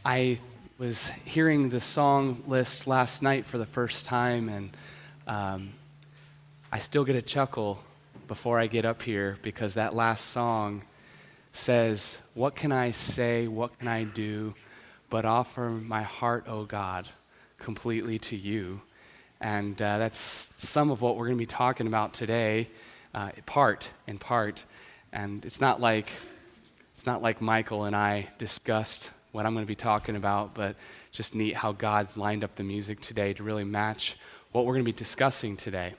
I was hearing the song list last night for the first time, and I still get a chuckle before I get up here because that last song says, "What can I say, what can I do, but offer my heart, O God, completely to you." And that's some of what we're going to be talking about today, in part. And it's not like Michael and I discussed what I'm going to be talking about, but just neat how God's lined up the music today to really match what we're going to be discussing today.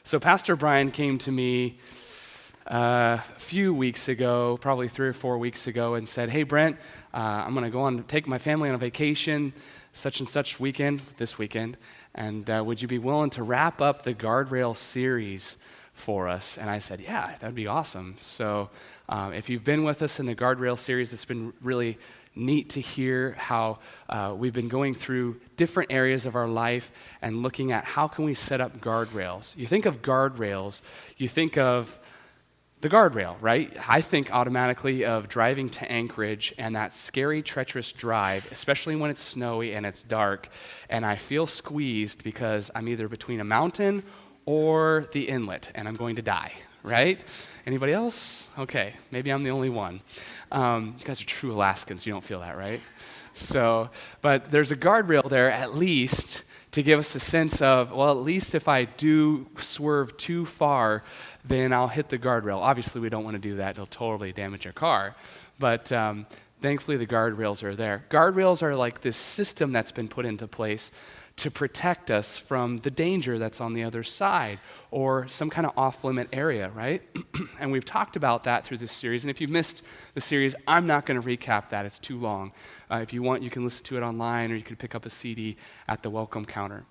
So Pastor Brian came to me a few weeks ago, probably 3 or 4 weeks ago, and said, "Hey Brent, I'm going to take my family on a vacation, such and such weekend, this weekend, and would you be willing to wrap up the Guardrails series for us?" And I said, "Yeah, that'd be awesome." So if you've been with us in the Guardrails series, it's been really neat to hear how we've been going through different areas of our life and looking at how can we set up guardrails. You think of guardrails, you think of the guardrail, right? I think automatically of driving to Anchorage and that scary, treacherous drive, especially when it's snowy and it's dark, and I feel squeezed because I'm either between a mountain or the inlet, and I'm going to die, right? Anybody else? Okay, maybe I'm the only one. You guys are true Alaskans, you don't feel that, right? So, but there's a guardrail there at least to give us a sense of, well, at least if I do swerve too far, then I'll hit the guardrail. Obviously, we don't want to do that. It'll totally damage your car. But thankfully, the guardrails are there. Guardrails are like this system that's been put into place to protect us from the danger that's on the other side or some kind of off-limit area, right? And we've talked about that through this series. And if you missed the series, I'm not going to recap that. It's too long. If you want, you can listen to it online or you can pick up a CD at the welcome counter.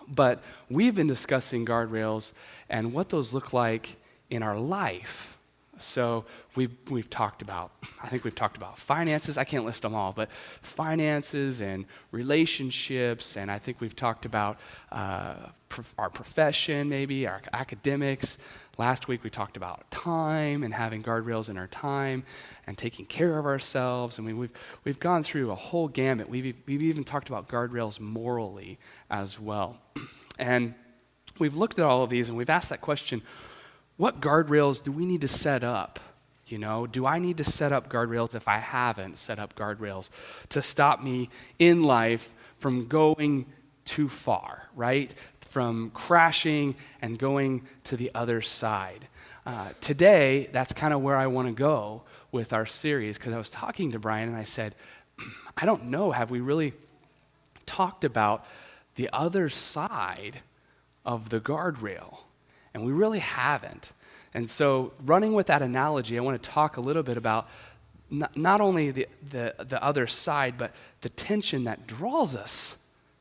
But we've been discussing guardrails and what those look like in our life. So we've talked about, I think we've talked about finances. I can't list them all, but finances and relationships, and I think we've talked about our profession, maybe our academics. Last week we talked about time and having guardrails in our time and taking care of ourselves. I mean, we've gone through a whole gamut. We've even talked about guardrails morally as well. And we've looked at all of these and we've asked that question, what guardrails do we need to set up? You know, do I need to set up guardrails if I haven't set up guardrails to stop me in life from going too far, right? From crashing and going to the other side. Today, that's kind of where I want to go with our series, because I was talking to Brian and I said, I don't know, have we really talked about the other side of the guardrail? And we really haven't. And so running with that analogy, I want to talk a little bit about not only the other side, but the tension that draws us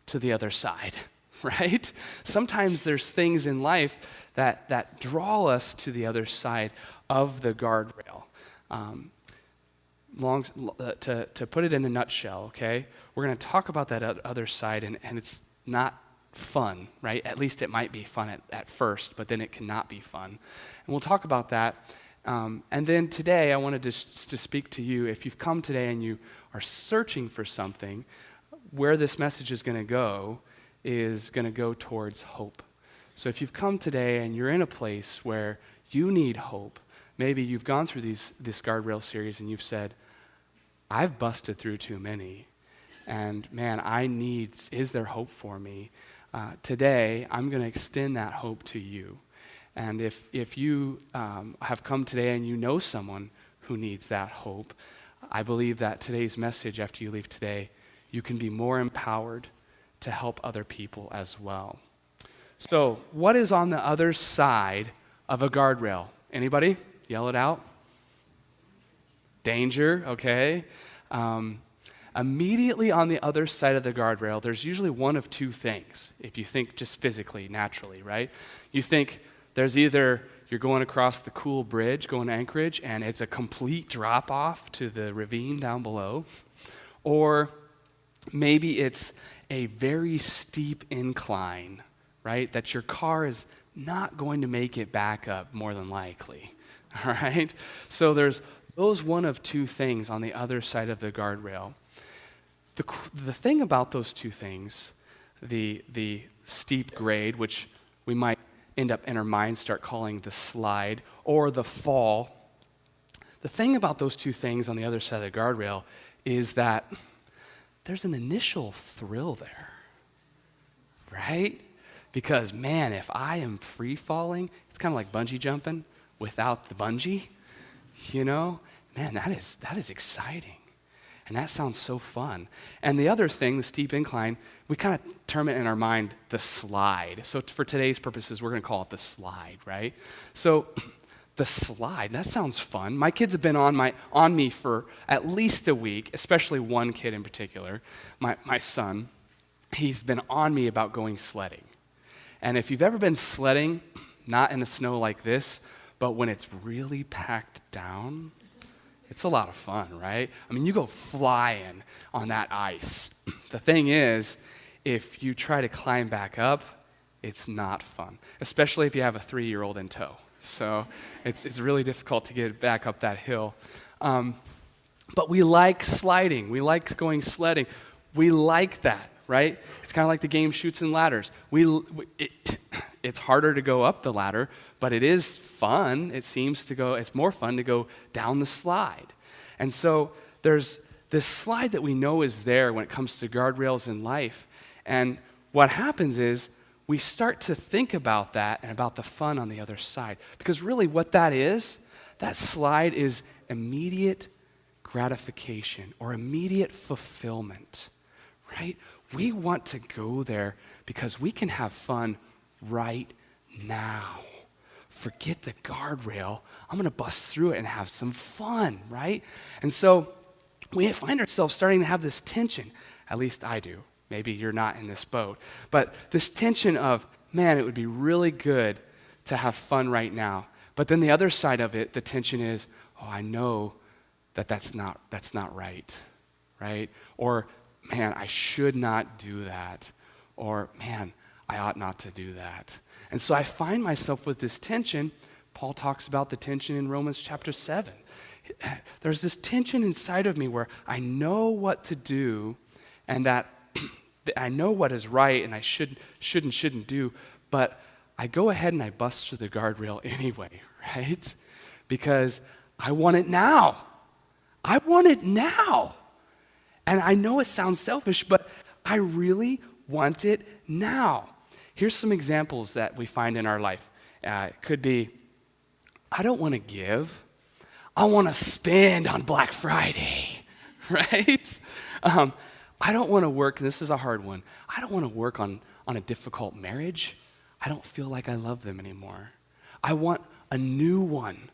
to the other side, right? Sometimes there's things in life that draw us to the other side of the guardrail. To put it in a nutshell, okay, we're going to talk about that other side, and it's not fun, right? At least it might be fun at first, but then it cannot be fun. And we'll talk about that. And then today, I wanted to speak to you. If you've come today and you are searching for something, where this message is going to go towards hope. So if you've come today and you're in a place where you need hope, maybe you've gone through this guardrail series and you've said, I've busted through too many, and man, is there hope for me? Today, I'm going to extend that hope to you. And if you have come today and you know someone who needs that hope, I believe that today's message, after you leave today, you can be more empowered to help other people as well. So, what is on the other side of a guardrail? Anybody? Yell it out. Danger, okay. Immediately on the other side of the guardrail, there's usually one of two things, if you think just physically, naturally, right? You think there's either you're going across the cool bridge going to Anchorage and it's a complete drop-off to the ravine down below, or maybe it's a very steep incline, right, that your car is not going to make it back up more than likely, all right? So there's those one of two things on the other side of the guardrail. The thing about those two things, the steep grade, which we might end up in our minds start calling the slide, or the fall, the thing about those two things on the other side of the guardrail is that there's an initial thrill there, right? Because, man, if I am free falling, it's kind of like bungee jumping without the bungee, man, that is exciting. And that sounds so fun. And the other thing, the steep incline, we kind of term it in our mind the slide. So for today's purposes, we're going to call it the slide, right? So the slide, that sounds fun. My kids have been on me for at least a week, especially one kid in particular, my son. He's been on me about going sledding. And if you've ever been sledding, not in the snow like this, but when it's really packed down, it's a lot of fun, right? I mean, you go flying on that ice. The thing is, if you try to climb back up, it's not fun, especially if you have a 3-year-old in tow. So it's really difficult to get back up that hill. But we like sliding. We like going sledding. We like that, right? It's kind of like the game Chutes and Ladders. It's harder to go up the ladder, but it is fun. It's more fun to go down the slide. And so there's this slide that we know is there when it comes to guardrails in life. And what happens is we start to think about that and about the fun on the other side. Because really what that slide is immediate gratification or immediate fulfillment, right? We want to go there because we can have fun right now. Forget the guardrail. I'm going to bust through it and have some fun, right? And so we find ourselves starting to have this tension. At least I do. Maybe you're not in this boat. But this tension of, man, it would be really good to have fun right now. But then the other side of it, the tension is, I know that's not right? Or, man, I should not do that. Or, man, I ought not to do that. And so I find myself with this tension. Paul talks about the tension in Romans chapter 7. There's this tension inside of me where I know what to do and that I know what is right and I shouldn't do, but I go ahead and I bust through the guardrail anyway, right? Because I want it now. I want it now. And I know it sounds selfish, but I really want it now. Here's some examples that we find in our life. It could be, I don't want to give. I want to spend on Black Friday, right? I don't want to work, and this is a hard one. I don't want to work on a difficult marriage. I don't feel like I love them anymore. I want a new one,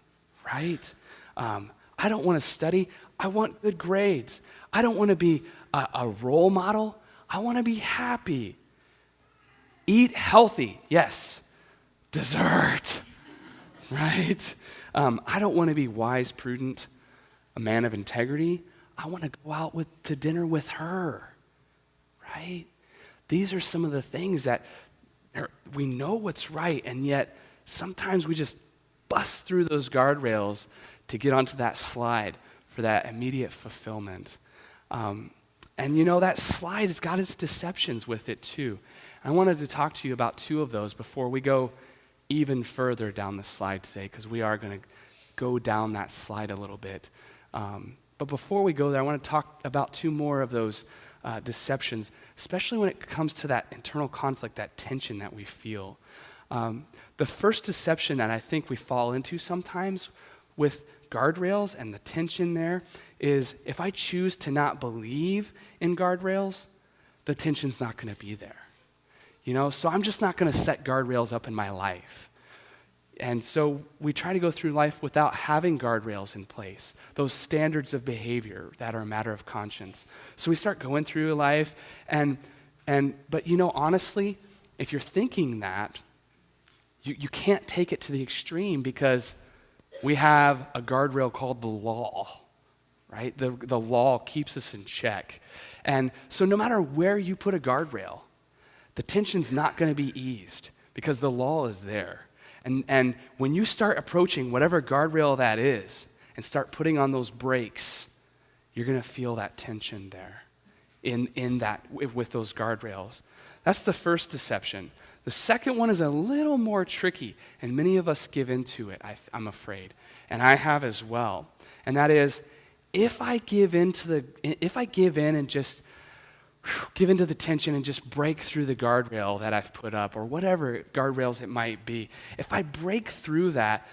right? I don't want to study. I want good grades. I don't want to be a role model. I want to be happy. Eat healthy, yes. Dessert, right? I don't want to be wise, prudent, a man of integrity. I want to go out to dinner with her, right? These are some of the things that we know what's right, and yet sometimes we just bust through those guardrails to get onto that slide for that immediate fulfillment. And that slide has got its deceptions with it too. I wanted to talk to you about two of those before we go even further down the slide today, because we are going to go down that slide a little bit. But before we go there, I want to talk about two more of those deceptions, especially when it comes to that internal conflict, that tension that we feel. The first deception that I think we fall into sometimes with guardrails and the tension there is if I choose to not believe in guardrails, the tension's not going to be there. So I'm just not going to set guardrails up in my life. And so we try to go through life without having guardrails in place, those standards of behavior that are a matter of conscience. So we start going through life, but honestly, if you're thinking that, you can't take it to the extreme because we have a guardrail called the law, right? The law keeps us in check. And so no matter where you put a guardrail, the tension's not going to be eased because the law is there. And when you start approaching whatever guardrail that is and start putting on those brakes, you're going to feel that tension there. in that, with those guardrails. That's the first deception. The second one is a little more tricky, and many of us give into it, I'm afraid, and I have as well. And that is, if I give in and just give into the tension and just break through the guardrail that I've put up, or whatever guardrails it might be, if I break through that,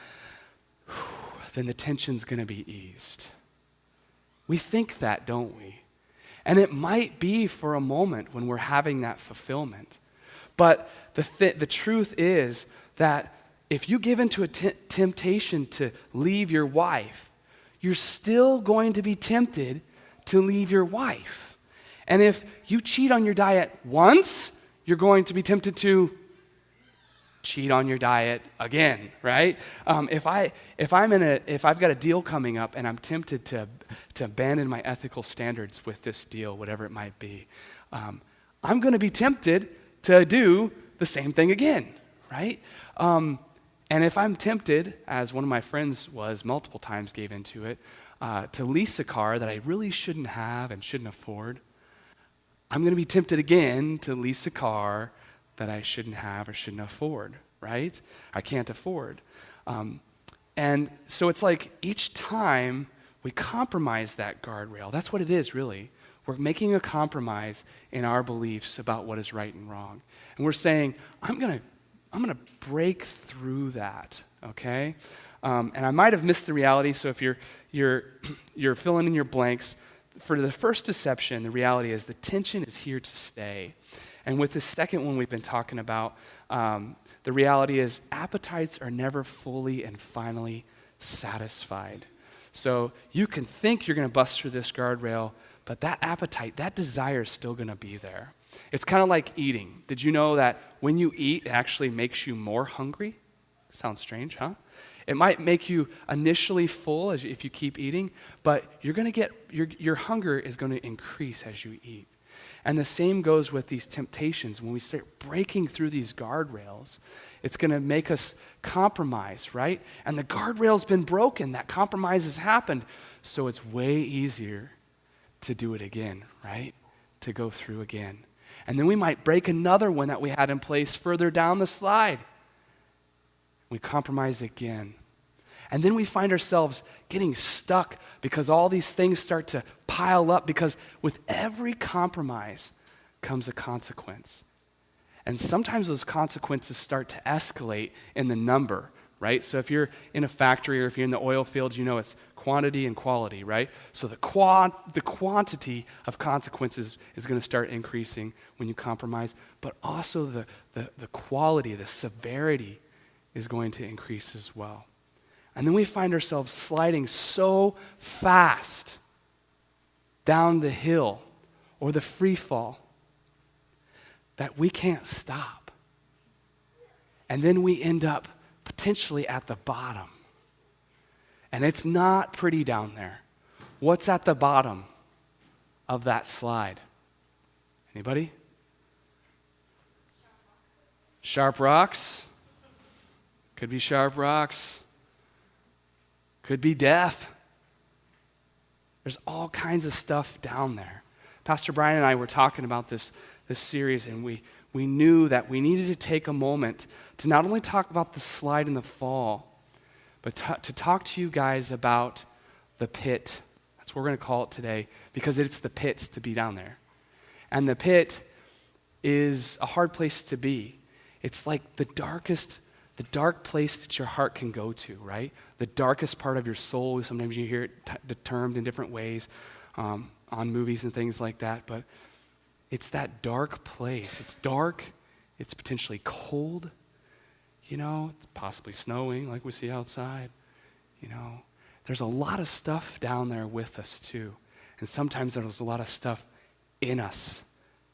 then the tension's going to be eased. We think that, don't we? And it might be for a moment when we're having that fulfillment. But the truth is that if you give into a temptation to leave your wife, you're still going to be tempted to leave your wife. And if you cheat on your diet once, you're going to be tempted to cheat on your diet again, right? If I've got a deal coming up and I'm tempted to abandon my ethical standards with this deal, whatever it might be, I'm going to be tempted to do the same thing again, right? And if I'm tempted, as one of my friends was multiple times, gave into it, to lease a car that I really shouldn't have and shouldn't afford, I'm going to be tempted again to lease a car that I shouldn't have or shouldn't afford, right? I can't afford. And so it's like each time we compromise that guardrail. That's what it is, really. We're making a compromise in our beliefs about what is right and wrong. And we're saying, I'm gonna break through that, okay? And I might have missed the reality, so if you're filling in your blanks, for the first deception, the reality is the tension is here to stay. And with the second one we've been talking about, the reality is appetites are never fully and finally satisfied. So you can think you're going to bust through this guardrail, but that appetite, that desire is still going to be there. It's kind of like eating. Did you know that when you eat, it actually makes you more hungry? Sounds strange, huh? It might make you initially full if you keep eating, but you're going to get, your hunger is going to increase as you eat. And the same goes with these temptations. When we start breaking through these guardrails, it's going to make us compromise, right? And the guardrail's been broken. That compromise has happened. So it's way easier to do it again, right? To go through again. And then we might break another one that we had in place further down the slide. We compromise again. And then we find ourselves getting stuck because all these things start to pile up, because with every compromise comes a consequence. And sometimes those consequences start to escalate in the number, right? So if you're in a factory or if you're in the oil fields, you know it's quantity and quality, right? So the quantity of consequences is going to start increasing when you compromise, but also the quality, the severity is going to increase as well. And then we find ourselves sliding so fast down the hill or the free fall that we can't stop. And then we end up potentially at the bottom. And it's not pretty down there. What's at the bottom of that slide? Anybody? Sharp rocks? Could be sharp rocks. Could be death. There's all kinds of stuff down there. Pastor Brian and I were talking about this series, and we knew that we needed to take a moment to not only talk about the slide and the fall, but to talk to you guys about the pit. That's what we're going to call it today, because it's the pits to be down there. And the pit is a hard place to be. It's like the dark place that your heart can go to, right? The darkest part of your soul. Sometimes you hear it termed in different ways on movies and things like that, but it's that dark place. It's dark. It's potentially cold. It's possibly snowing like we see outside. There's a lot of stuff down there with us too. And sometimes there's a lot of stuff in us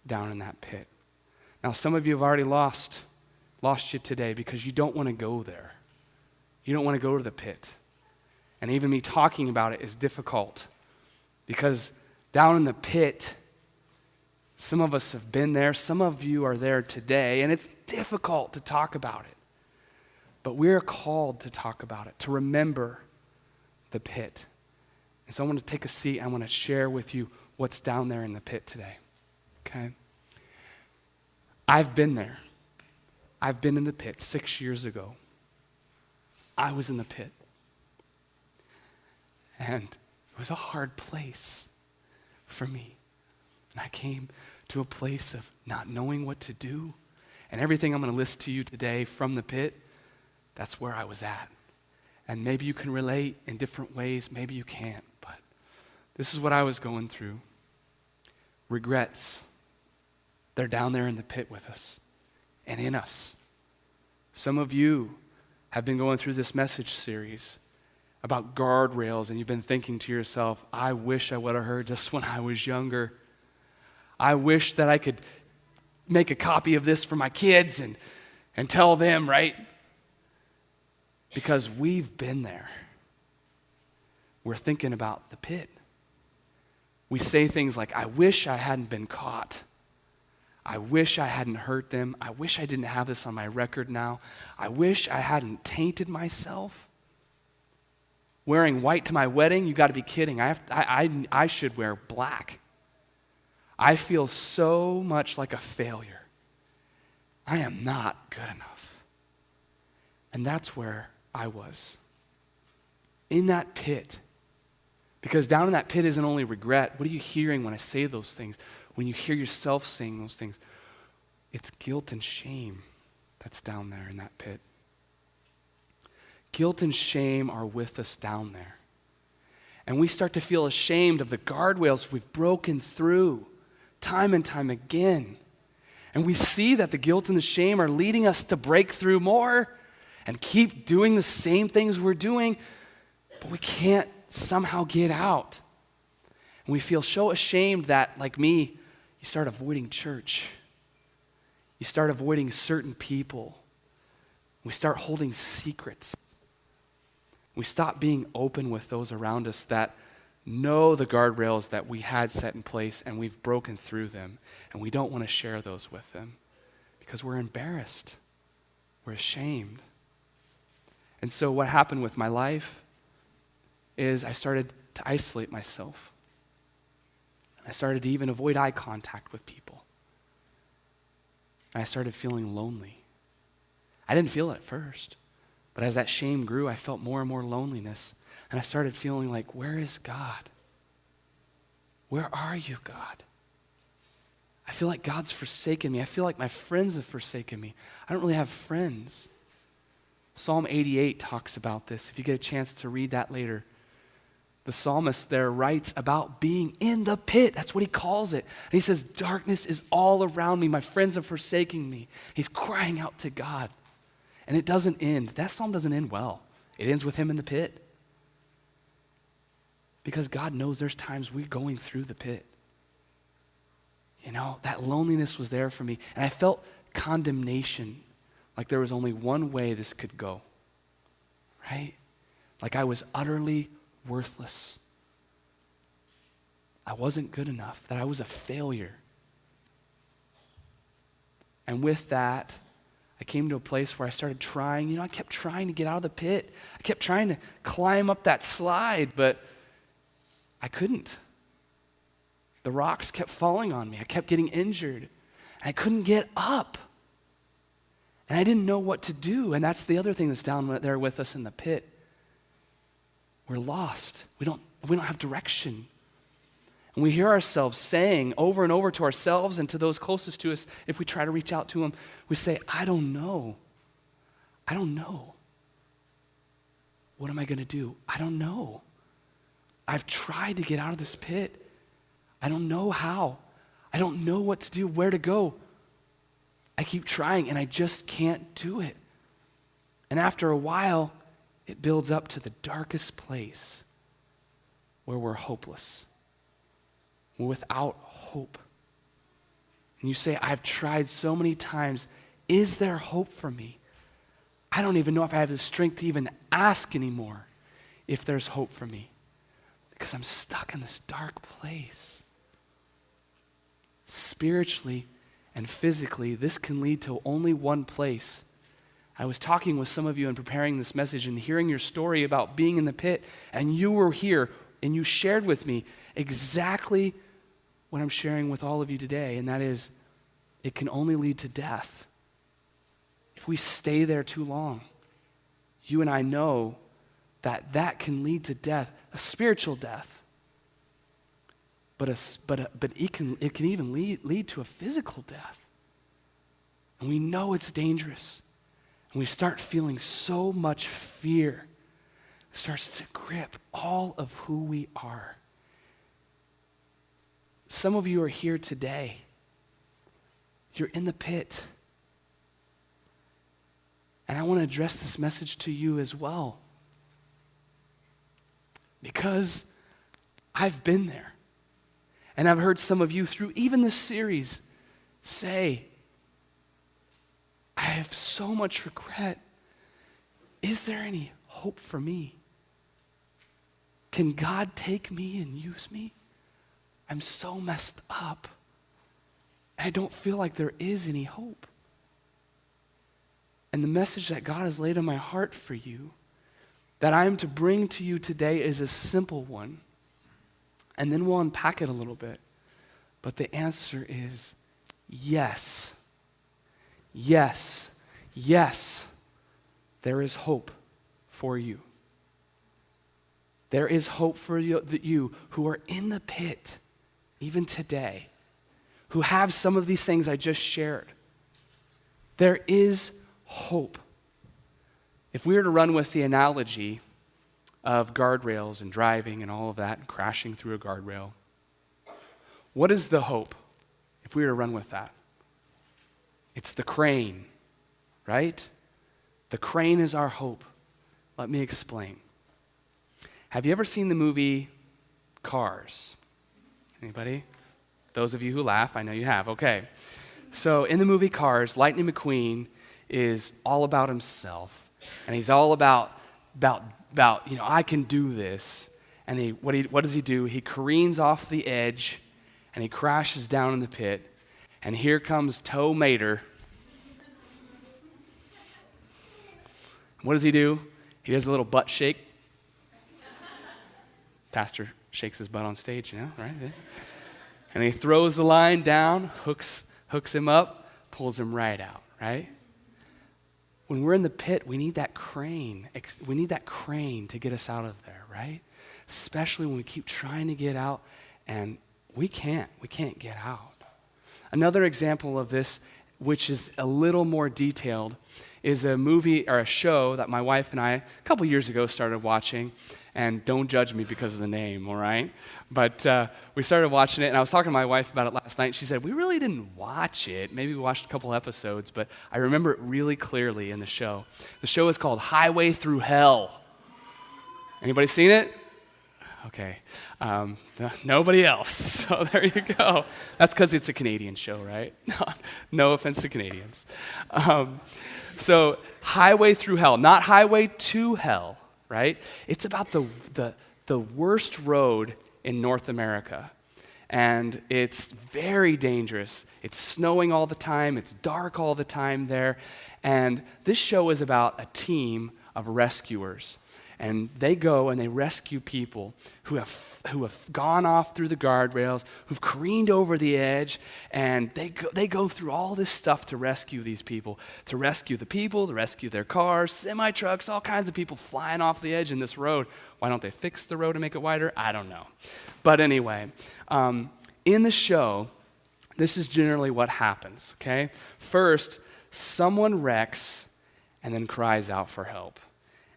down in that pit. Now, some of you have already lost you today because you don't want to go there. You don't want to go to the pit. And even me talking about it is difficult because down in the pit, some of us have been there, some of you are there today, and it's difficult to talk about it. But we're called to talk about it, to remember the pit. And so I want to take a seat. I want to share with you what's down there in the pit today. okay? I've been there. I've been in the pit 6 years ago. I was in the pit. And it was a hard place for me. And I came to a place of not knowing what to do. And everything I'm going to list to you today from the pit, that's where I was at. And maybe you can relate in different ways, maybe you can't, but this is what I was going through. Regrets. They're down there in the pit with us and in us. Some of you have been going through this message series about guardrails, and you've been thinking to yourself, I wish I would have heard this when I was younger. I wish that I could make a copy of this for my kids and tell them, right? Because we've been there. We're thinking about the pit. We say things like, I wish I hadn't been caught. I wish I hadn't hurt them. I wish I didn't have this on my record now. I wish I hadn't tainted myself. Wearing white to my wedding, you got to be kidding. I should wear black. I feel so much like a failure. I am not good enough. And that's where I was. In that pit. Because down in that pit isn't only regret. What are you hearing when I say those things? When you hear yourself saying those things, it's guilt and shame that's down there in that pit. Guilt and shame are with us down there. And we start to feel ashamed of the guardrails we've broken through time and time again. And we see that the guilt and the shame are leading us to break through more and keep doing the same things we're doing, but we can't somehow get out. And we feel so ashamed that, like me, you start avoiding church. You start avoiding certain people. We start holding secrets. We stop being open with those around us that know the guardrails that we had set in place, and we've broken through them, and we don't want to share those with them because we're embarrassed. We're ashamed. And so what happened with my life is I started to isolate myself. I started to even avoid eye contact with people. And I started feeling lonely. I didn't feel it at first, but as that shame grew, I felt more and more loneliness. And I started feeling like, where is God? Where are you, God? I feel like God's forsaken me. I feel like my friends have forsaken me. I don't really have friends. Psalm 88 talks about this. If you get a chance to read that later, the psalmist there writes about being in the pit. That's what he calls it. And he says, darkness is all around me. My friends are forsaking me. He's crying out to God. And it doesn't end. That psalm doesn't end well. It ends with him in the pit. Because God knows there's times we're going through the pit. You know, that loneliness was there for me. And I felt condemnation, like there was only one way this could go. Right? Like I was utterly worthless. I wasn't good enough, that I was a failure. And with that, I came to a place where I started trying, I kept trying to get out of the pit. I kept trying to climb up that slide, but I couldn't. The rocks kept falling on me. I kept getting injured. And I couldn't get up. And I didn't know what to do. And that's the other thing that's down there with us in the pit. We're lost. We don't have direction. And we hear ourselves saying over and over to ourselves and to those closest to us, if we try to reach out to them, we say, I don't know. I don't know. What am I going to do? I don't know. I've tried to get out of this pit. I don't know how. I don't know what to do, where to go. I keep trying and I just can't do it. And after a while, it builds up to the darkest place where we're hopeless. We're without hope. And you say, I've tried so many times. Is there hope for me? I don't even know if I have the strength to even ask anymore if there's hope for me. Because I'm stuck in this dark place. Spiritually and physically, this can lead to only one place. I was talking with some of you and preparing this message and hearing your story about being in the pit, and you were here and you shared with me exactly what I'm sharing with all of you today, and that is it can only lead to death if we stay there too long. You and I know that that can lead to death, a spiritual death. But it can even lead to a physical death. And we know it's dangerous. And we start feeling so much fear. It starts to grip all of who we are. Some of you are here today. You're in the pit. And I want to address this message to you as well. Because I've been there. And I've heard some of you through even this series say, I have so much regret. Is there any hope for me? Can God take me and use me? I'm so messed up. I don't feel like there is any hope. And the message that God has laid on my heart for you, that I am to bring to you today, is a simple one. And then we'll unpack it a little bit. But the answer is yes. Yes. Yes. There is hope for you. There is hope for you who are in the pit, even today, who have some of these things I just shared. There is hope. If we were to run with the analogy of guardrails and driving and all of that and crashing through a guardrail, what is the hope if we were to run with that? It's the crane, right? The crane is our hope. Let me explain. Have you ever seen the movie Cars? Anybody? Those of you who laugh, I know you have. Okay. So in the movie Cars, Lightning McQueen is all about himself, and he's all about I can do this. And what does he do? He careens off the edge, and he crashes down in the pit. And here comes Tow Mater. What does he do? He does a little butt shake. Pastor shakes his butt on stage, right? And he throws the line down, hooks him up, pulls him right out, right? When we're in the pit, we need that crane. We need that crane to get us out of there, right? Especially when we keep trying to get out and we can't get out. Another example of this, which is a little more detailed, is a movie or a show that my wife and I a couple years ago started watching. And don't judge me because of the name, all right? But we started watching it, and I was talking to my wife about it last night. She said, we really didn't watch it. Maybe we watched a couple episodes, but I remember it really clearly in the show. The show is called Highway Through Hell. Anybody seen it? Okay. Nobody else. So there you go. That's because it's a Canadian show, right? No offense to Canadians. So Highway Through Hell, not Highway to Hell. Right? It's about the worst road in North America. And it's very dangerous. It's snowing all the time. It's dark all the time there. And this show is about a team of rescuers. And they go and they rescue people who have gone off through the guardrails, who've careened over the edge, and they go through all this stuff to rescue these people, to rescue the people, to rescue their cars, semi-trucks, all kinds of people flying off the edge in this road. Why don't they fix the road and make it wider? I don't know. But anyway, in the show, this is generally what happens, okay? First, someone wrecks and then cries out for help.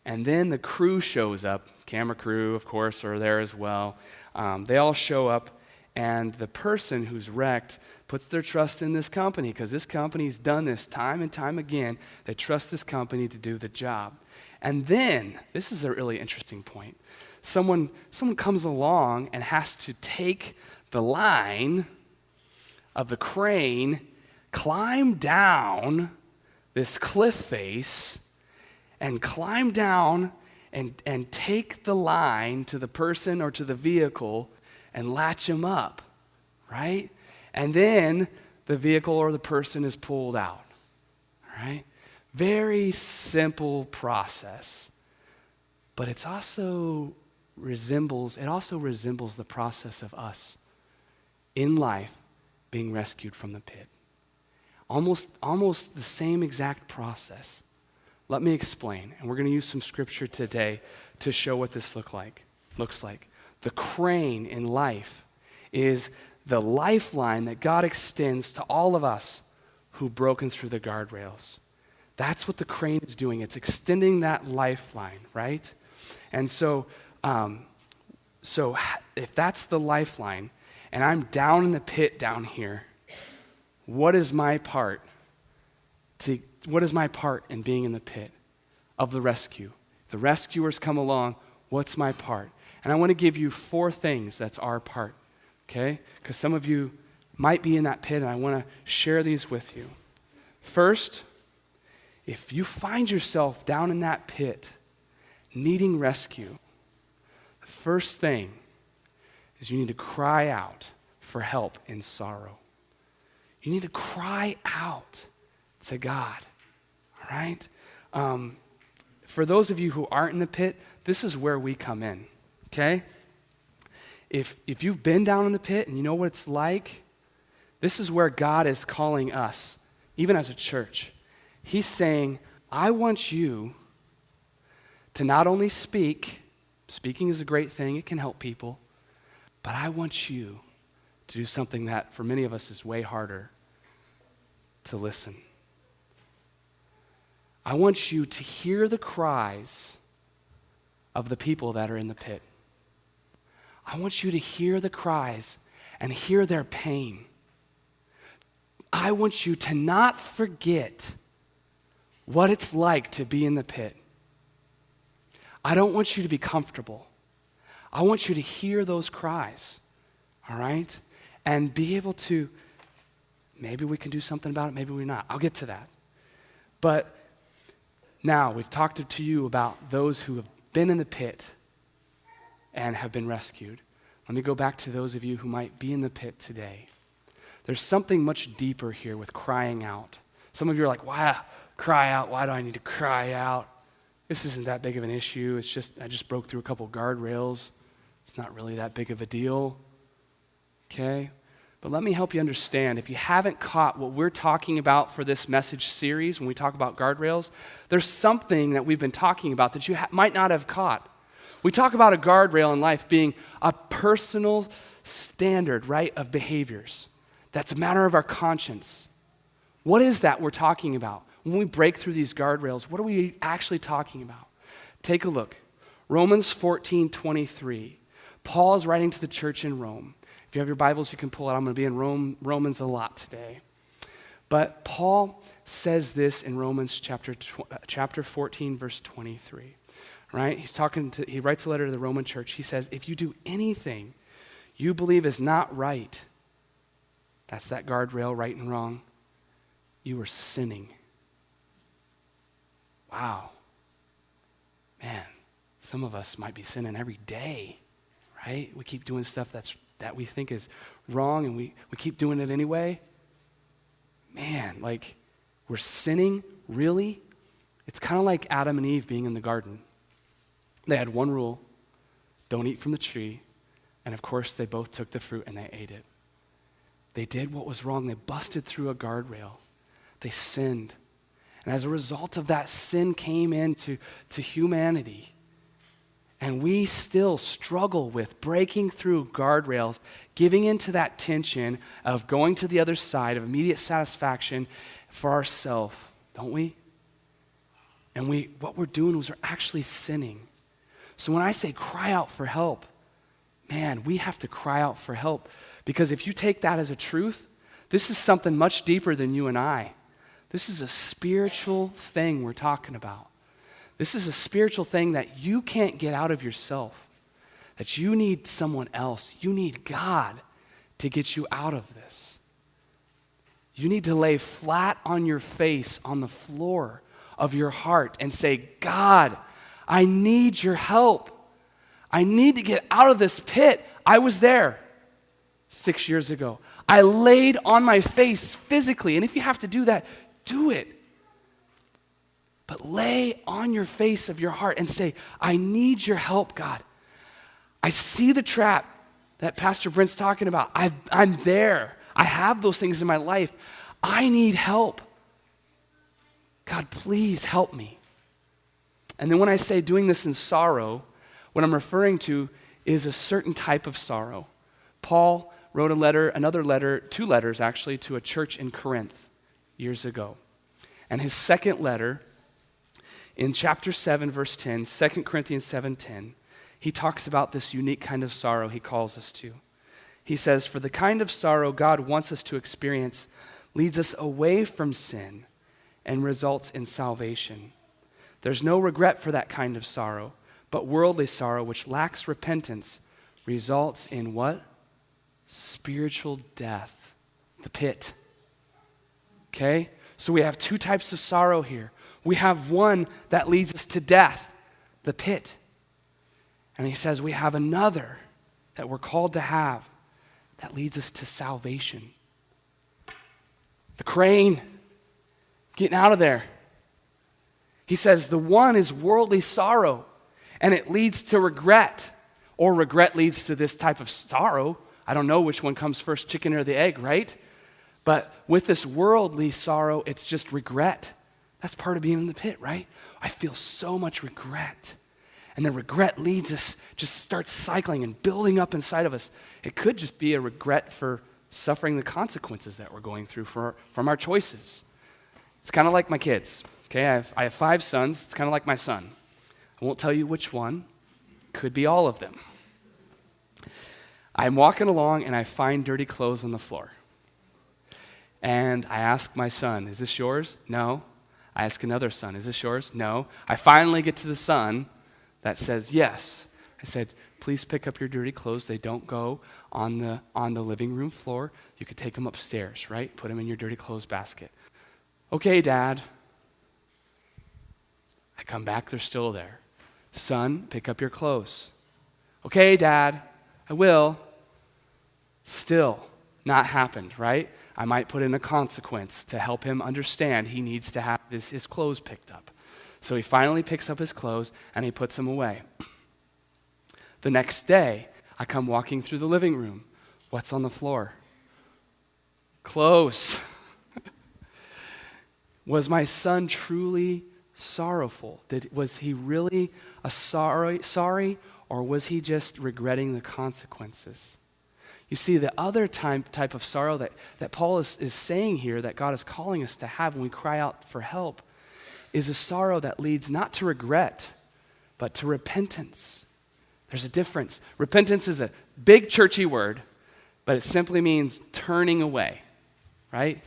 And then the crew shows up. Camera crew, of course, are there as well. They all show up, and the person who's wrecked puts their trust in this company because this company's done this time and time again. They trust this company to do the job. And then, this is a really interesting point, someone comes along and has to take the line of the crane, climb down this cliff face, and climb down and take the line to the person or to the vehicle and latch them up, right? And then the vehicle or the person is pulled out, right? Very simple process. But it also resembles the process of us in life being rescued from the pit. Almost the same exact process. Let me explain, and we're going to use some scripture today to show what this looks like. The crane in life is the lifeline that God extends to all of us who've broken through the guardrails. That's what the crane is doing. It's extending that lifeline, right? And so if that's the lifeline, and I'm down in the pit down here, what is my part in being in the pit of the rescue? The rescuers come along, what's my part? And I want to give you 4 things that's our part, okay? Because some of you might be in that pit, and I want to share these with you. First, if you find yourself down in that pit needing rescue, the first thing is you need to cry out for help in sorrow. You need to cry out to God, all right? For those of you who aren't in the pit, this is where we come in, okay? If you've been down in the pit and you know what it's like, this is where God is calling us, even as a church. He's saying, I want you to not only speaking is a great thing, it can help people, but I want you to do something that for many of us is way harder, to listen. I want you to hear the cries of the people that are in the pit. I want you to hear the cries and hear their pain. I want you to not forget what it's like to be in the pit. I don't want you to be comfortable. I want you to hear those cries, all right? And be able to, maybe we can do something about it, maybe we're not. I'll get to that. But now we've talked to you about those who have been in the pit and have been rescued. Let me go back to those of you who might be in the pit today. There's something much deeper here with crying out. Some of you are like, why cry out? Why do I need to cry out? This isn't that big of an issue. It's just, I just broke through a couple guardrails. It's not really that big of a deal. Okay? But let me help you understand. If you haven't caught what we're talking about for this message series, when we talk about guardrails, there's something that we've been talking about that you might not have caught. We talk about a guardrail in life being a personal standard, right, of behaviors. That's a matter of our conscience. What is that we're talking about? When we break through these guardrails, what are we actually talking about? Take a look. Romans 14:23. Paul is writing to the church in Rome. If you have your Bibles, you can pull it. I'm going to be in Romans a lot today. But Paul says this in Romans chapter 14, verse 23. Right? He writes a letter to the Roman church. He says, if you do anything you believe is not right, that's that guardrail, right and wrong, you are sinning. Wow. Man, some of us might be sinning every day, right? We keep doing stuff that we think is wrong, and we keep doing it anyway. Man, like, we're sinning, really? It's kind of like Adam and Eve being in the garden. They had one rule, don't eat from the tree, and of course they both took the fruit and they ate it. They did what was wrong. They busted through a guardrail. They sinned. And as a result of that, sin came into humanity. And we still struggle with breaking through guardrails, giving into that tension of going to the other side of immediate satisfaction for ourselves, don't we? And what we're doing is we're actually sinning. So when I say cry out for help, man, we have to cry out for help. Because if you take that as a truth, this is something much deeper than you and I. This is a spiritual thing we're talking about. This is a spiritual thing that you can't get out of yourself, that you need someone else. You need God to get you out of this. You need to lay flat on your face on the floor of your heart and say, God, I need your help. I need to get out of this pit. I was there 6 years ago. I laid on my face physically, and if you have to do that, do it. But lay on your face of your heart and say, I need your help, God. I see the trap. that Pastor Brent's talking about. I'm there. I have those things in my life. I need help. God, please help me. And then when I say doing this in sorrow, what I'm referring to is a certain type of sorrow. Paul wrote two letters actually, to a church in Corinth years ago. And his second letter, in chapter 7, verse 10, 2 Corinthians 7:10, he talks about this unique kind of sorrow he calls us to. He says, "For the kind of sorrow God wants us to experience leads us away from sin and results in salvation. There's no regret for that kind of sorrow, but worldly sorrow, which lacks repentance, results in what? Spiritual death, the pit." Okay? So we have two types of sorrow here. We have one that leads us to death, the pit. And he says we have another that we're called to have that leads us to salvation. The crane, getting out of there. He says the one is worldly sorrow, and it leads to regret, or regret leads to this type of sorrow. I don't know which one comes first, chicken or the egg, right? But with this worldly sorrow, it's just regret. That's part of being in the pit, right? I feel so much regret. And the regret leads us, just starts cycling and building up inside of us. It could just be a regret for suffering the consequences that we're going through from our choices. It's kind of like my kids, okay? I have 5 sons. It's kind of like my son. I won't tell you which one. Could be all of them. I'm walking along and I find dirty clothes on the floor. And I ask my son, "Is this yours?" "No." I ask another son, "Is this yours?" "No." I finally get to the son that says yes. I said, "Please pick up your dirty clothes. They don't go on the living room floor. You could take them upstairs, right? Put them in your dirty clothes basket." "Okay, Dad." I come back, they're still there. "Son, pick up your clothes." "Okay, Dad, I will." Still not happened, right? I might put in a consequence to help him understand he needs to have his clothes picked up. So he finally picks up his clothes and he puts them away. The next day, I come walking through the living room. What's on the floor? Clothes. Was my son truly sorrowful? Was he really sorry, or was he just regretting the consequences? You see, the other type of sorrow that Paul is saying here that God is calling us to have when we cry out for help is a sorrow that leads not to regret, but to repentance. There's a difference. Repentance is a big churchy word, but it simply means turning away, right?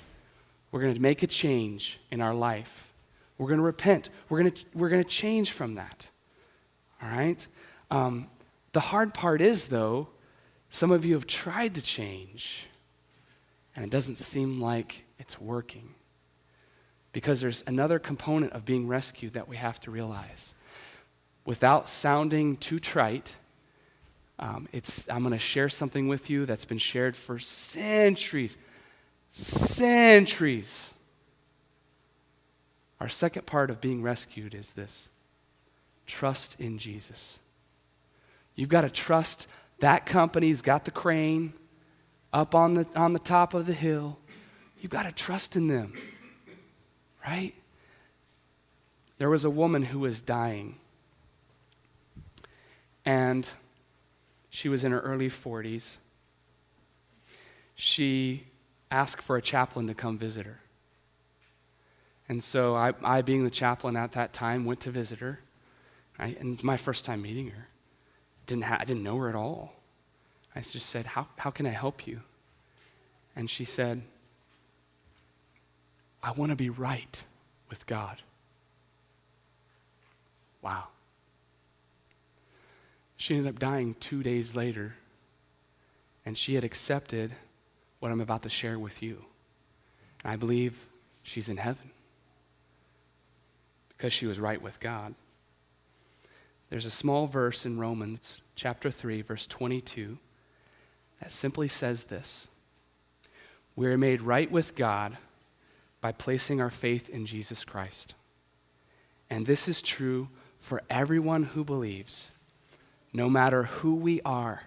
We're going to make a change in our life. We're going to repent. We're going to change from that, all right? The hard part is, though, some of you have tried to change, and it doesn't seem like it's working. Because there's another component of being rescued that we have to realize. Without sounding too trite, I'm going to share something with you that's been shared for centuries. Centuries. Our second part of being rescued is this: trust in Jesus. You've got to trust. That company's got the crane up on the top of the hill. You've got to trust in them, right? There was a woman who was dying, and she was in her early 40s. She asked for a chaplain to come visit her. And so I being the chaplain at that time, went to visit her, right? And it was my first time meeting her. I didn't know her at all. I just said, how can I help you? And she said, "I want to be right with God." Wow. She ended up dying 2 days later, and she had accepted what I'm about to share with you. And I believe she's in heaven because she was right with God. There's a small verse in Romans chapter 3, verse 22, that simply says this: "We are made right with God by placing our faith in Jesus Christ. And this is true for everyone who believes, no matter who we are,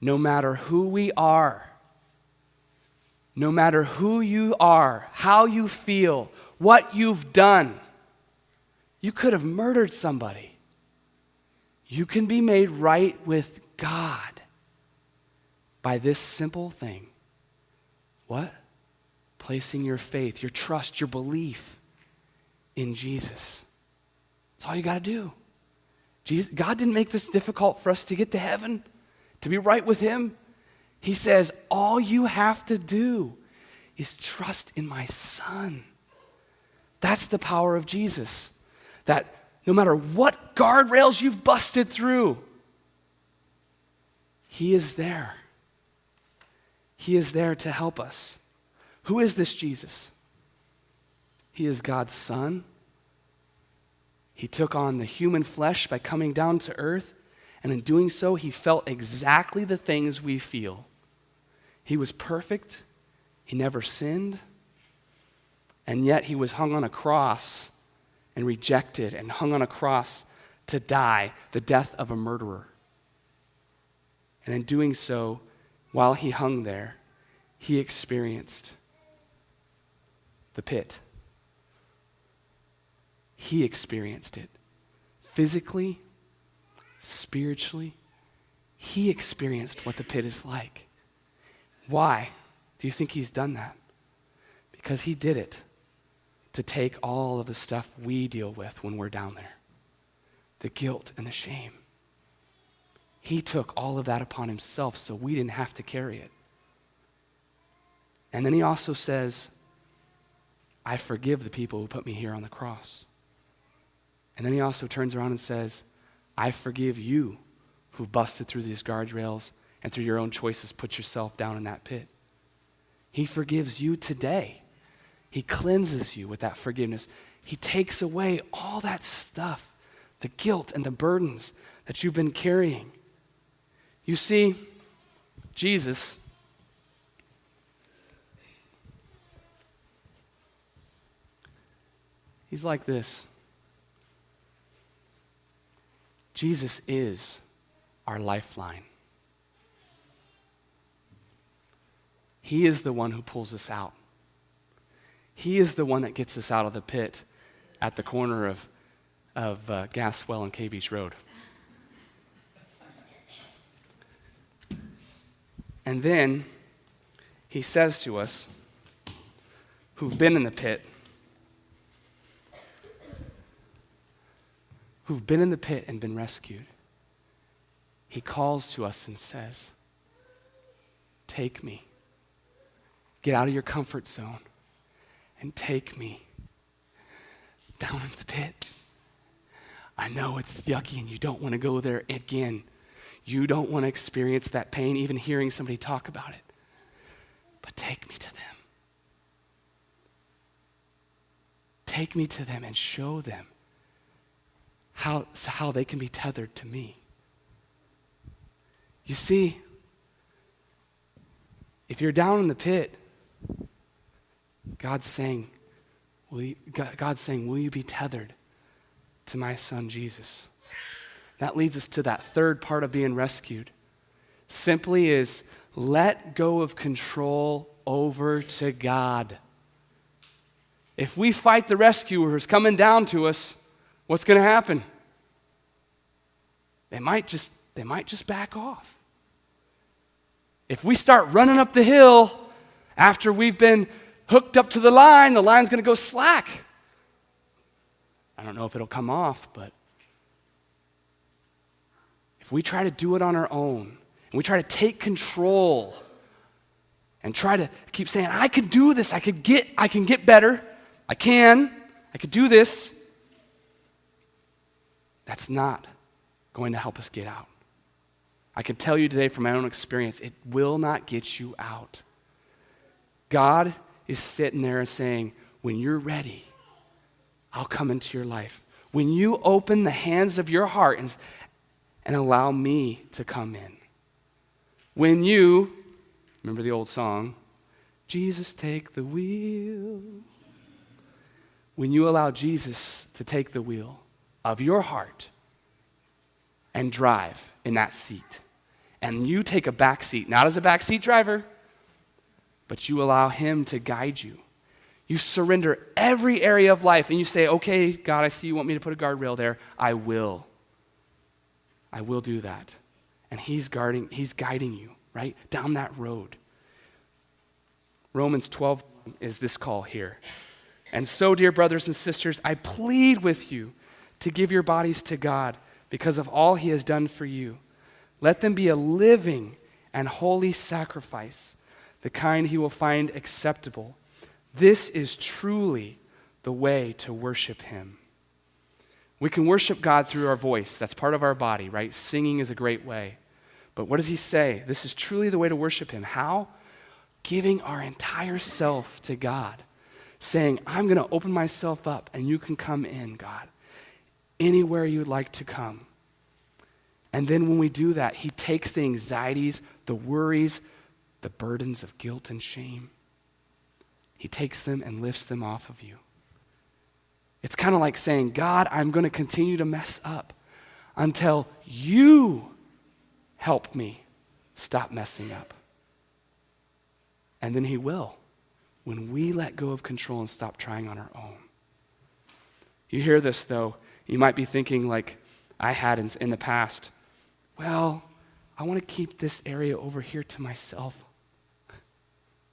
no matter who we are, no matter who you are, how you feel, what you've done, you could have murdered somebody. You can be made right with God by this simple thing. What? Placing your faith, your trust, your belief in Jesus. That's all you got to do. God didn't make this difficult for us to get to heaven, to be right with him. He says, all you have to do is trust in my Son. That's the power of Jesus. That no matter what guardrails you've busted through, he is there. He is there to help us. Who is this Jesus? He is God's Son. He took on the human flesh by coming down to earth, and in doing so, he felt exactly the things we feel. He was perfect. He never sinned. And yet he was hung on a cross and rejected and hung on a cross to die the death of a murderer. And in doing so, while he hung there, he experienced the pit. He experienced it physically, spiritually. He experienced what the pit is like. Why do you think he's done that? Because he did it to take all of the stuff we deal with when we're down there, the guilt and the shame. He took all of that upon himself so we didn't have to carry it. And then he also says, I forgive the people who put me here on the cross. And then he also turns around and says, I forgive you who've busted through these guardrails and through your own choices put yourself down in that pit. He forgives you today. He cleanses you with that forgiveness. He takes away all that stuff, the guilt and the burdens that you've been carrying. You see, Jesus, he's like this. Jesus is our lifeline. He is the one who pulls us out. He is the one that gets us out of the pit at the corner of Gaswell and K Beach Road. And then he says to us, who've been in the pit, and been rescued, he calls to us and says, take me. Get out of your comfort zone and take me down into the pit. I know it's yucky and you don't want to go there again. You don't want to experience that pain, even hearing somebody talk about it. But take me to them. Take me to them and show them how they can be tethered to me. You see, if you're down in the pit, God's saying, will you be tethered to my Son Jesus? That leads us to that third part of being rescued. Simply is let go of control over to God. If we fight the rescuer who's coming down to us, what's going to happen? They might just back off. If we start running up the hill after we've been hooked up to the line's going to go slack. I don't know if it'll come off, but if we try to do it on our own, and we try to take control and try to keep saying, I can do this, I can get better, I could do this, that's not going to help us get out. I can tell you today from my own experience, it will not get you out. God is sitting there and saying, when you're ready, I'll come into your life. When you open the hands of your heart and allow me to come in. When you, remember the old song, Jesus, take the wheel. When you allow Jesus to take the wheel of your heart and drive in that seat and you take a back seat, not as a backseat driver, but you allow him to guide you. You surrender every area of life and you say, okay, God, I see you want me to put a guardrail there. I will. I will do that. And he's guiding you, right, down that road. Romans 12 is this call here. And so, dear brothers and sisters, I plead with you to give your bodies to God because of all he has done for you. Let them be a living and holy sacrifice, the kind he will find acceptable. This is truly the way to worship him. We can worship God through our voice. That's part of our body, right? Singing is a great way. But what does he say? This is truly the way to worship him. How? Giving our entire self to God. Saying, I'm going to open myself up and you can come in, God. Anywhere you'd like to come. And then when we do that, he takes the anxieties, the worries, the burdens of guilt and shame. He takes them and lifts them off of you. It's kind of like saying, God, I'm going to continue to mess up until you help me stop messing up. And then he will, when we let go of control and stop trying on our own. You hear this, though, you might be thinking like I had in the past, well, I want to keep this area over here to myself.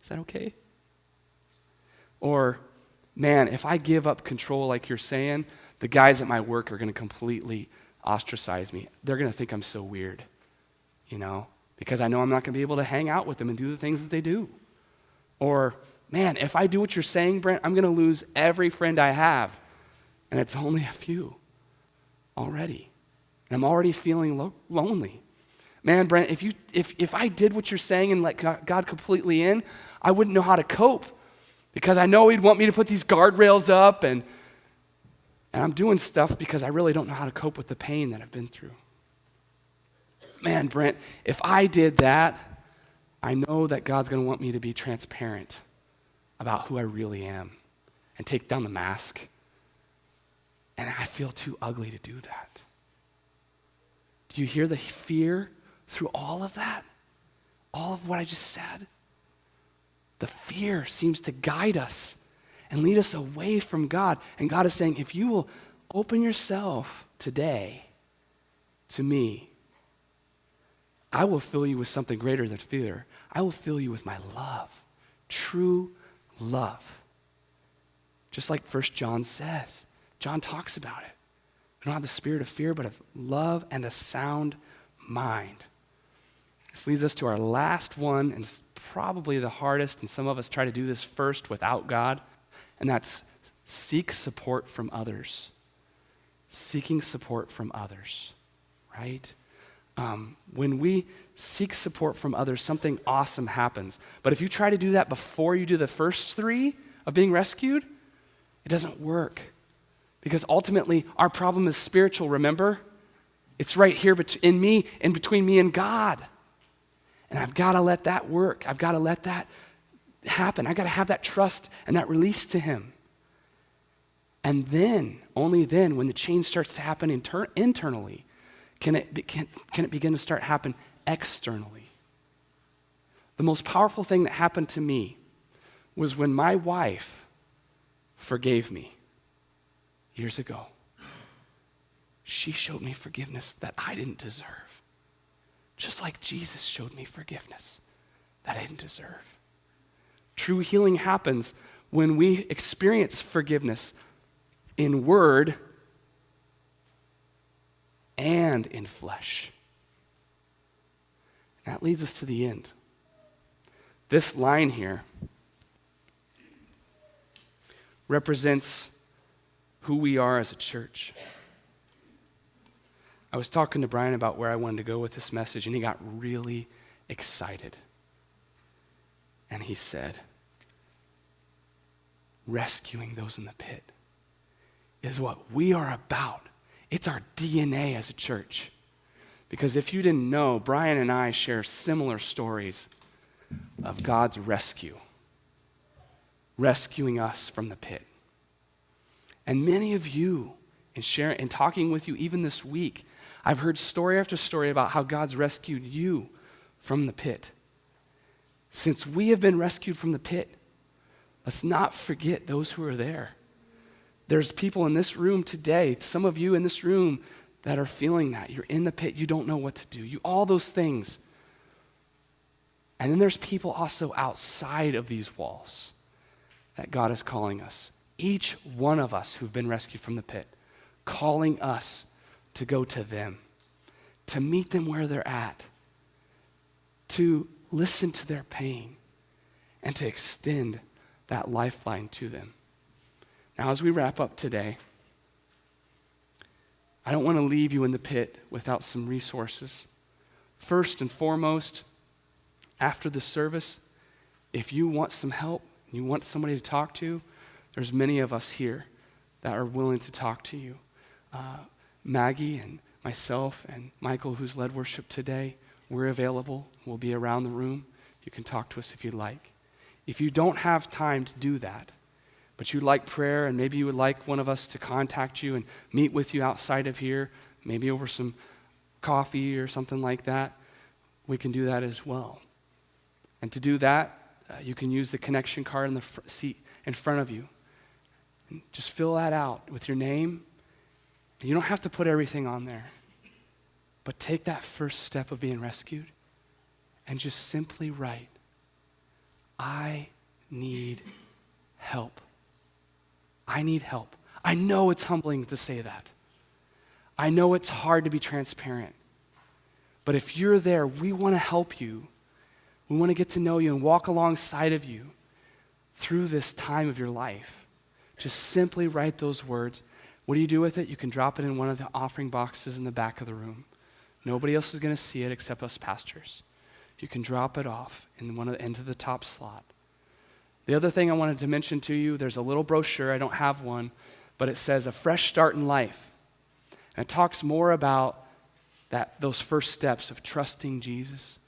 Is that okay? Or, man, if I give up control like you're saying, the guys at my work are going to completely ostracize me. They're going to think I'm so weird, because I know I'm not going to be able to hang out with them and do the things that they do. Or, man, if I do what you're saying, Brent, I'm going to lose every friend I have, and it's only a few already. And I'm already feeling lonely. Man, Brent, if I did what you're saying and let God completely in, I wouldn't know how to cope. Because I know he'd want me to put these guardrails up and I'm doing stuff because I really don't know how to cope with the pain that I've been through. Man, Brent, if I did that, I know that God's going to want me to be transparent about who I really am and take down the mask. And I feel too ugly to do that. Do you hear the fear through all of that? All of what I just said? The fear seems to guide us and lead us away from God. And God is saying, if you will open yourself today to me, I will fill you with something greater than fear. I will fill you with my love, true love. Just like 1 John says. John talks about it. We don't have the spirit of fear, but of love and a sound mind. This leads us to our last one, and it's probably the hardest, and some of us try to do this first without God, and that's seek support from others. Seeking support from others, right? When we seek support from others, something awesome happens. But if you try to do that before you do the first three of being rescued, it doesn't work. Because ultimately, our problem is spiritual, remember? It's right here in me and between me and God. And I've got to let that work. I've got to let that happen. I've got to have that trust and that release to him. And then, only then, when the change starts to happen internally, can it begin to start happen externally. The most powerful thing that happened to me was when my wife forgave me years ago. She showed me forgiveness that I didn't deserve. Just like Jesus showed me forgiveness that I didn't deserve. True healing happens when we experience forgiveness in word and in flesh. That leads us to the end. This line here represents who we are as a church. I was talking to Brian about where I wanted to go with this message, and he got really excited. And he said, rescuing those in the pit is what we are about. It's our DNA as a church. Because if you didn't know, Brian and I share similar stories of God's rescuing us from the pit. And many of you, in talking with you even this week, I've heard story after story about how God's rescued you from the pit. Since we have been rescued from the pit, let's not forget those who are there. There's people in this room today, some of you in this room that are feeling that. You're in the pit, you don't know what to do. All those things. And then there's people also outside of these walls that God is calling us. Each one of us who've been rescued from the pit, calling us to go to them, to meet them where they're at, to listen to their pain, and to extend that lifeline to them. Now, as we wrap up today, I don't want to leave you in the pit without some resources. First and foremost, after the service, if you want some help, you want somebody to talk to, there's many of us here that are willing to talk to you. Maggie and myself and Michael, who's led worship today, we're available. We'll be around the room. You can talk to us if you'd like. If you don't have time to do that, but you'd like prayer and maybe you would like one of us to contact you and meet with you outside of here, maybe over some coffee or something like that, we can do that as well. And to do that, you can use the connection card in the seat in front of you. And just fill that out with your name. And you don't have to put everything on there. But take that first step of being rescued and just simply write, I need help. I need help. I know it's humbling to say that. I know it's hard to be transparent. But if you're there, we want to help you. We want to get to know you and walk alongside of you through this time of your life. Just simply write those words. What do you do with it? You can drop it in one of the offering boxes in the back of the room. Nobody else is going to see it except us pastors. You can drop it off into the top slot. The other thing I wanted to mention to you, there's a little brochure. I don't have one, but it says A Fresh Start in Life. And it talks more about those first steps of trusting Jesus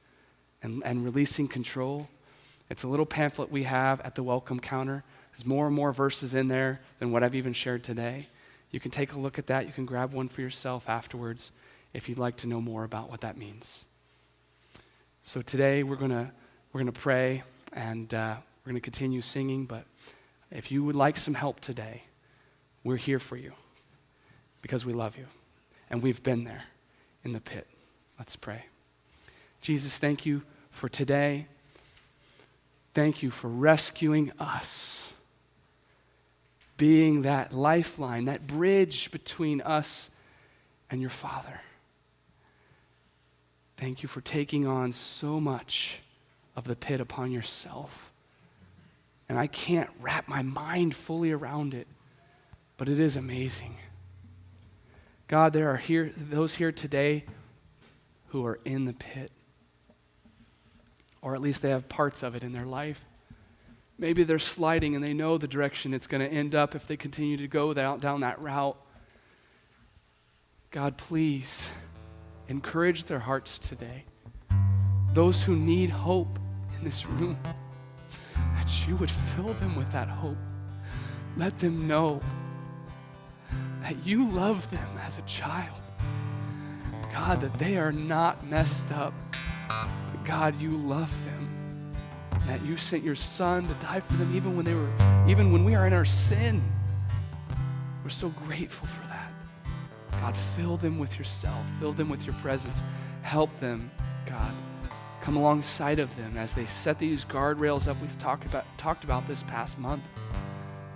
and releasing control. It's a little pamphlet we have at the welcome counter. There's more and more verses in there than what I've even shared today. You can take a look at that. You can grab one for yourself afterwards if you'd like to know more about what that means. So today we're gonna pray and we're gonna continue singing. But if you would like some help today, we're here for you because we love you and we've been there in the pit. Let's pray. Jesus, thank you for today. Thank you for rescuing us, being that lifeline, that bridge between us and your Father. Thank you for taking on so much of the pit upon yourself. And I can't wrap my mind fully around it, but it is amazing. God, there are those here today who are in the pit, or at least they have parts of it in their life. Maybe they're sliding and they know the direction it's going to end up if they continue to go down that route. God, please encourage their hearts today. Those who need hope in this room, that you would fill them with that hope. Let them know that you love them as a child. God, that they are not messed up. But God, you love them. That you sent your Son to die for them even when we are in our sin. We're so grateful for that. God, fill them with yourself. Fill them with your presence. Help them, God. Come alongside of them as they set these guardrails up we've talked about this past month.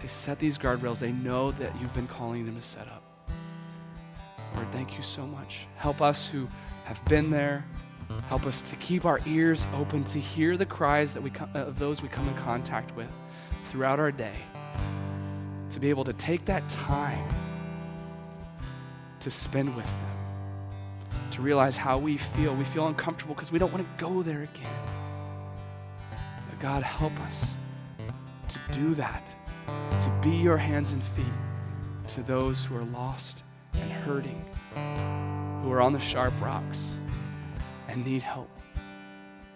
They set these guardrails. They know that you've been calling them to set up. Lord, thank you so much. Help us who have been there. Help us to keep our ears open to hear the cries of those we come in contact with throughout our day. To be able to take that time to spend with them. To realize how we feel. We feel uncomfortable because we don't want to go there again. But God, help us to do that. To be your hands and feet to those who are lost and hurting, who are on the sharp rocks and need help.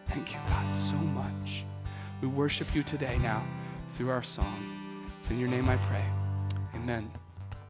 Thank you, God, so much. We worship you today now through our song. It's in your name I pray. Amen.